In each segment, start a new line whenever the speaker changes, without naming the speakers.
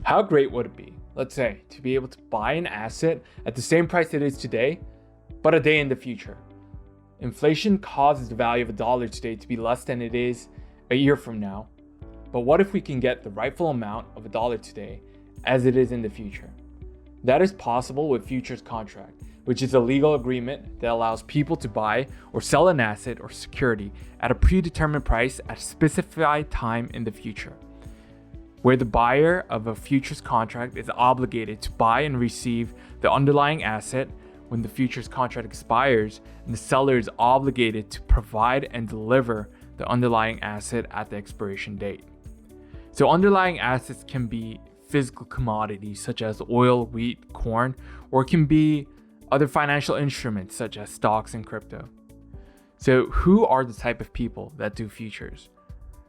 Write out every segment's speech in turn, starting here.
How great would it be, let's say, to be able to buy an asset at the same price it is today, but a day in the future? Inflation causes the value of a dollar today to be less than it is a year from now. But what if we can get the rightful amount of a dollar today as it is in the future? That is possible with futures contract, which is a legal agreement that allows people to buy or sell an asset or security at a predetermined price at a specified time in the future, where the buyer of a futures contract is obligated to buy and receive the underlying asset when the futures contract expires, and the seller is obligated to provide and deliver the underlying asset at the expiration date. So underlying assets can be physical commodities such as oil, wheat, corn, or it can be other financial instruments such as stocks and crypto. So who are the type of people that do futures?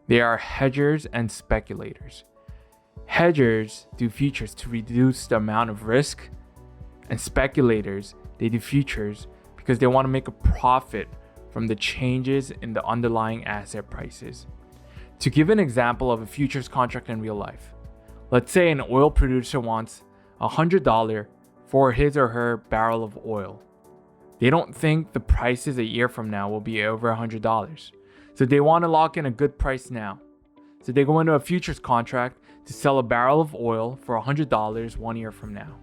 They are hedgers and speculators. Hedgers do futures to reduce the amount of risk, and speculators, they do futures because they want to make a profit from the changes in the underlying asset prices. To give an example of a futures contract in real life, let's say an oil producer wants $100 for his or her barrel of oil. They don't think the prices a year from now will be over $100. So they want to lock in a good price now. So they go into a futures contract to sell a barrel of oil for $100 1 year from now.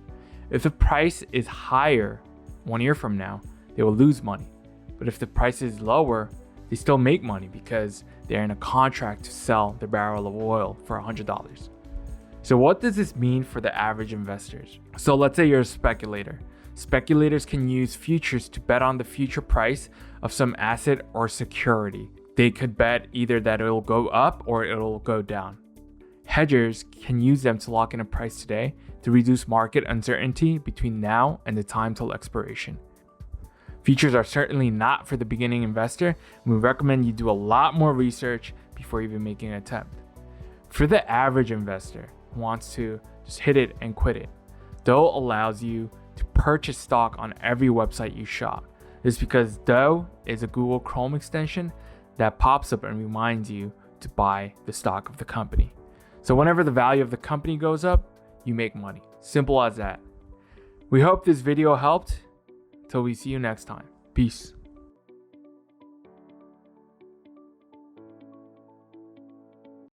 If the price is higher 1 year from now, they will lose money. But if the price is lower, they still make money because they're in a contract to sell the barrel of oil for $100. So what does this mean for the average investors? So let's say you're a speculator. Speculators can use futures to bet on the future price of some asset or security. They could bet either that it'll go up or it'll go down. Hedgers can use them to lock in a price today to reduce market uncertainty between now and the time till expiration. Futures are certainly not for the beginning investor, and we recommend you do a lot more research before even making an attempt. For the average investor who wants to just hit it and quit it, Dow allows you to purchase stock on every website you shop. This is because Dow is a Google Chrome extension that pops up and reminds you to buy the stock of the company. So whenever the value of the company goes up, you make money. Simple as that. We hope this video helped. Till we see you next time. Peace.